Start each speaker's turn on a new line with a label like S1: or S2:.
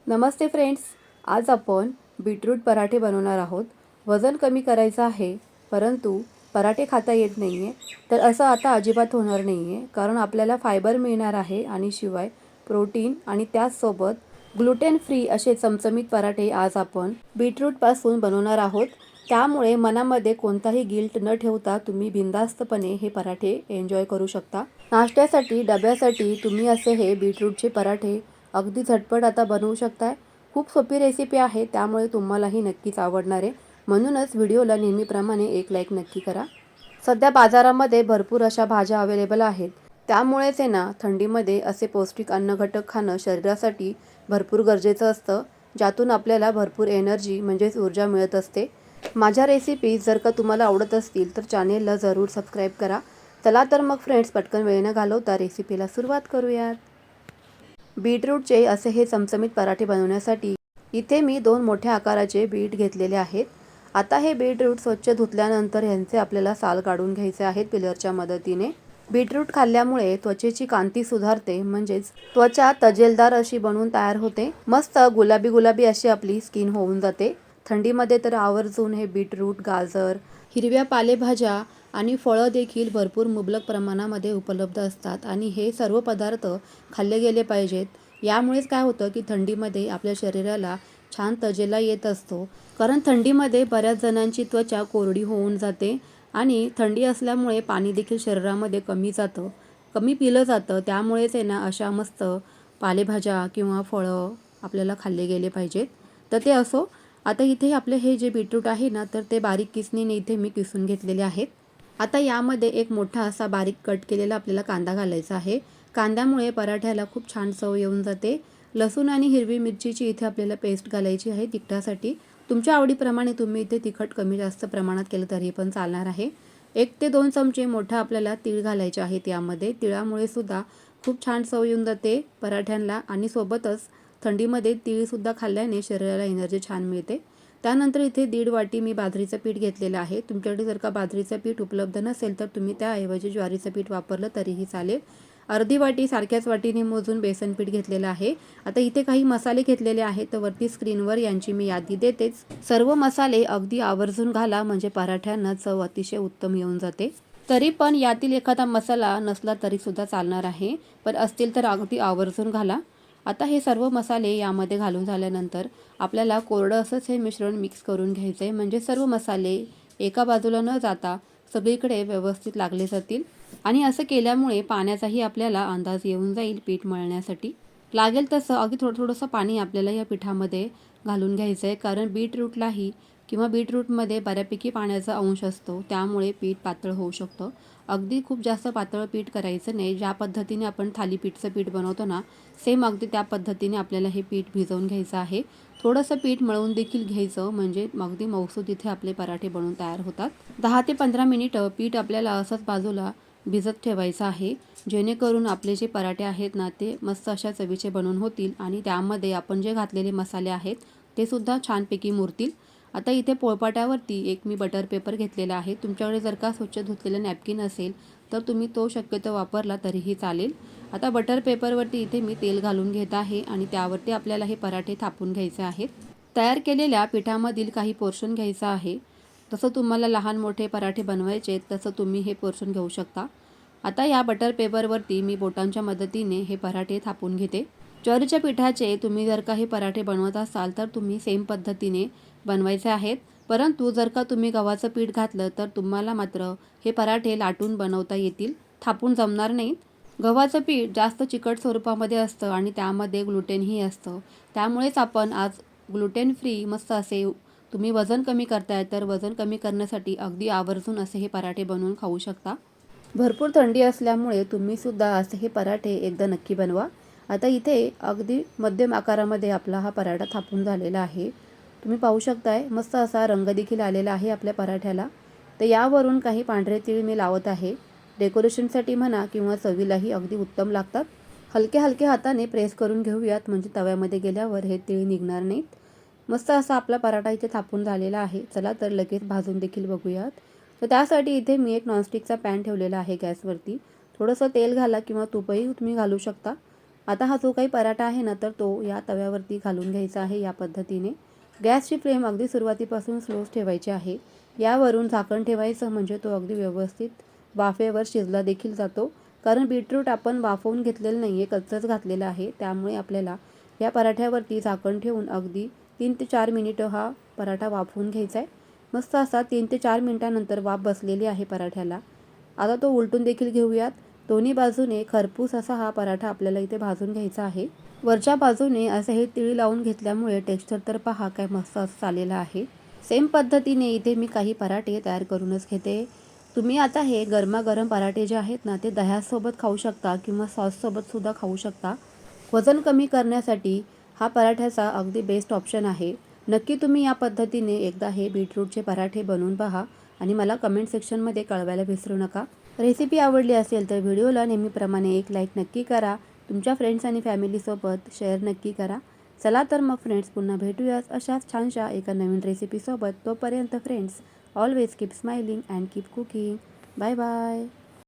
S1: नमस्ते friends, आज आपण beetroot पराठे बनवणार आहोत। वजन कमी करायचं आहे, परंतु पराठे खाता येत नाही आहे, तर असं आता अजिबात होणार नाही आहे, कारण आपल्याला फायबर मिळणार आहे आणि शिवाय प्रोटीन आणि त्याचसोबत ग्लुटेन फ्री असे चमचमीत पराठे आज आपण बीटरूटपासून बनवणार आहोत। त्यामुळे मनामध्ये कोणताही गिल्ट न ठेवता तुम्ही बिनधास्तपणे हे पराठे एन्जॉय करू शकता। नाश्त्यासाठी, डब्यासाठी तुम्ही असे हे बीटरूटचे पराठे अगदी झटपट आता बनवू शकताय। खूप सोपी रेसिपी आहे, त्यामुळे तुम्हालाही नक्कीच आवडणार आहे। म्हणूनच व्हिडिओला नेहमीप्रमाणे एक लाईक नक्की करा। सध्या बाजारामध्ये भरपूर अशा भाज्या अवेलेबल आहेत, त्यामुळेच आहे ना थंडीमध्ये असे पौष्टिक अन्नघटक खाणं शरीरासाठी भरपूर गरजेचं असतं, ज्यातून आपल्याला भरपूर एनर्जी म्हणजेच ऊर्जा मिळत असते। माझ्या रेसिपी जर का तुम्हाला आवडत असतील तर चॅनेलला जरूर सबस्क्राईब करा। चला तर मग फ्रेंड्स, पटकन वेळ न घालवता रेसिपीला सुरुवात करूयात। बीटरूटचे असे हे चमचमीत पराठे बनवण्यासाठी इथे मी 2 मोठ्या आकाराचे बीट घेतलेले आहेत। आता हे बीटरूट स्वच्छ धुतल्यानंतर यांचे आपल्याला साल काढून घ्यायचे आहेत पिलरच्या मदतीने। बीटरूट खाल्ल्यामुळे त्वचेची कांती सुधारते, म्हणजेच त्वचा तजेलदार अशी बनून तयार होते। मस्त गुलाबी गुलाबी अशी आपली स्किन होऊन जाते। थंडीमध्ये तर आवर्जून हे बीटरूट, गाजर, हिरव्या पालेभाज्या आणि फळं देखील भरपूर मुबलक प्रमाणामध्ये उपलब्ध असतात आणि हे सर्व पदार्थ खाल्ले गेले पाहिजेत। यामुळेच काय होतं की थंडीमध्ये आपल्या शरीराला छान तजेला येत असतो, कारण थंडीमध्ये बऱ्याच जणांची त्वचा कोरडी होऊन जाते आणि थंडी असल्यामुळे पाणी देखील शरीरामध्ये कमी पिलं जातं। त्यामुळेच आहे ना अशा मस्त पालेभाज्या किंवा फळं आपल्याला खाल्ले गेले पाहिजेत। तर ते असो, आता इथे आपले हे जे बीटरूट आहे ना, तर ते बारीक किसणीने इथे मी किसून घेतलेले आहेत। आता यामध्ये एक मोठा असा बारीक कट केलेला आपल्याला कांदा घालायचा आहे। कांद्यामुळे पराठ्याला खूप छान चव येऊन जाते। लसूण आणि हिरवी मिरचीची इथे आपल्याला पेस्ट घालायची आहे तिखटासाठी। तुमच्या आवडीप्रमाणे तुम्ही इथे तिखट कमी जास्त प्रमाणात केलं तरी पण चालणार आहे। 1 ते 2 चमचे मोठा आपल्याला तीळ घालायचे आहेत यामध्ये। तिळामुळे सुद्धा खूप छान चव येऊन जाते पराठ्यांना आणि सोबतच थंडीमध्ये तीळसुद्धा खाल्ल्याने शरीराला एनर्जी छान मिळते। त्यानंतर इथे 1.5 वाटी मी बाजरीचं पीठ घेतलेलं आहे। तुमच्याकडे जर का बाजरीचं पीठ उपलब्ध नसेल तर तुम्ही त्याऐवजी ज्वारीचं पीठ वापरलं तरीही चालेल। अर्धी वाटी सारख्याच वाटीने मोजून बेसन पीठ घेतलेलं आहे। आता इथे काही मसाले घेतलेले आहेत, तर वरती स्क्रीनवर यांची मी यादी देतेच। सर्व मसाले अगदी आवर्जून घाला, म्हणजे पराठ्यांना चव अतिशय उत्तम येऊन जाते। तरी पण यातील एखादा मसाला नसला तरी सुद्धा चालणार आहे, पण असतील तर अगदी आवर्जून घाला। आता हे सर्व मसाले यामध्ये घालून झाल्यानंतर आपल्याला कोरडं असंच हे मिश्रण मिक्स करून घ्यायचं आहे, म्हणजे सर्व मसाले एका बाजूला न जाता सगळीकडे व्यवस्थित लागले जातील। आणि असं केल्यामुळे पाण्याचाही आपल्याला अंदाज येऊन जाईल पीठ मळण्यासाठी। लागेल तसं अगदी थोडंसं पाणी आपल्याला या पिठामध्ये घालून घ्यायचं आहे, कारण बीटरूटलाही किंवा बीटरूटमध्ये बऱ्यापैकी पाण्याचा अंश असतो, त्यामुळे पीठ पातळ होऊ शकतं। अगदी खूप जास्त पातळ पीठ करायचं नाही। ज्या पद्धतीने आपण थालीपीठचं पीठ बनवतो ना, सेम अगदी त्या पद्धतीने आपल्याला हे पीठ भिजवून घ्यायचं आहे। थोडंसं पीठ मळून देखील घ्यायचं, म्हणजे अगदी मऊसूत इथे आपले पराठे बनवून तयार होतात। 10 ते 15 मिनिटं पीठ आपल्याला असंच बाजूला भिजत ठेवायचं आहे, जेणेकरून आपले जे पराठे आहेत ना ते मस्त अशा चवीचे बनवून होतील आणि त्यामध्ये आपण जे घातलेले मसाले आहेत ते सुद्धा छानपैकी मुरतील। आता इथे पोळपाट्यावरती एक मी बटर पेपर घेतलेला आहे। तुमच्याकडे जर का स्वच्छ धुतलेलं नॅपकिन असेल तर तुम्ही तो शक्यतो वापरला तरीही चालेल। आता बटर पेपरवरती इथे मी तेल घालून घेत आहे आणि त्यावरती आपल्याला हे पराठे थापून घ्यायचे आहेत। तयार केलेल्या पिठामधील काही पोर्शन घ्यायचा आहे। तसं तुम्हाला लहान मोठे पराठे बनवायचे तसं तुम्ही हे पोर्शन घेऊ शकता। आता या बटर पेपरवरती मी बोटांच्या मदतीने हे पराठे थापून घेते। ज्वारीच्या पिठाचे तुम्ही जर का हे पराठे बनवत असाल तर तुम्ही सेम पद्धतीने बनवायचे आहेत, परंतु जर का तुम्ही गव्हाचं पीठ घातलं तर तुम्हाला मात्र हे पराठे लाटून बनवता येतील, थापून जमणार नाहीत। गव्हाचं पीठ जास्त चिकट स्वरूपामध्ये असतं आणि त्यामध्ये ग्लुटेनही असतं, त्यामुळेच आपण आज ग्लुटेन फ्री मस्त असे तुम्ही वजन कमी करताय तर वजन कमी करण्यासाठी अगदी आवर्जून असे हे पराठे बनवून खाऊ शकता। भरपूर थंडी असल्यामुळे तुम्ही सुद्धा असे हे पराठे एकदा नक्की बनवा। आता इथे अगदी मध्यम आकारामध्ये आपला हा पराठा थापून झालेला आहे। तुम्ही पाहू शकताय मस्त असा रंग देखील आलेला आहे आपल्या पराठ्याला। तर यावरून काही पांढरे तीळ मी लावत आहे, डेकोरेशनसाठी म्हणा किंवा चवीलाही अगदी उत्तम लागतात। हलके हलके हाताने प्रेस करून घेऊयात, म्हणजे तव्यामध्ये गेल्यावर हे तीळ निघणार नाहीत। मस्त असा आपला पराठा इथे थापून झालेला आहे। चला तर लगेच भाजून देखील बघूयात। तर त्यासाठी इथे मी एक नॉनस्टिकचा पॅन ठेवलेला आहे गॅसवरती। थोडंसं तेल घाला किंवा तूपही तुम्ही घालू शकता। आता हा जो काही पराठा आहे ना तर तो या तव्यावरती घालून घ्यायचा आहे या पद्धतीने. गॅसची फ्लेम अगदी सुरुवातीपासून स्लोच ठेवायची आहे. यावरून झाकण ठेवायचं म्हणजे तो अगदी व्यवस्थित वाफेवर शिजला देखील जातो. कारण बीटरूट आपण वाफवून घेतलेलं नाही आहे, कच्चंच घातलेलं आहे. त्यामुळे आपल्याला या पराठ्यावरती झाकण ठेवून अगदी 3 ते 4 मिनिटं हा पराठा वाफवून घ्यायचा आहे. मस्त असा 3 ते 4 मिनिटानंतर वाफ बसलेली आहे पराठ्याला. आता तो उलटून देखील घेऊयात. दोन्ही बाजूने खरपूस असा हा पराठा आपल्याला इथे भाजून घ्यायचा आहे. वरच्या बाजूने असं हे तीळ लावून घेतल्यामुळे टेक्स्चर तर पहा काय मस्त असं आलेलं आहे. सेम पद्धतीने इथे मी काही पराठे तयार करूनच घेते. तुम्ही आता हे गरमागरम पराठे जे आहेत ना ते दह्यासोबत खाऊ शकता किंवा सॉससोबतसुद्धा खाऊ शकता. वजन कमी करण्यासाठी हा पराठ्याचा अगदी बेस्ट ऑप्शन आहे. नक्की तुम्ही या पद्धतीने एकदा हे बीटरूटचे पराठे बनवून पहा आणि मला कमेंट सेक्शनमध्ये कळवायला विसरू नका. रेसिपी आवडली असेल तर व्हिडिओला नेहमीप्रमाणे एक लाईक नक्की करा. तुमच्या फ्रेंड्स आणि फॅमिलीसोबत शेअर नक्की करा. चला तर मग फ्रेंड्स, पुन्हा भेटूयाच अशाच छानशा एका नवीन रेसिपीसोबत. तोपर्यंत friends, always keep smiling and keep cooking. Bye bye.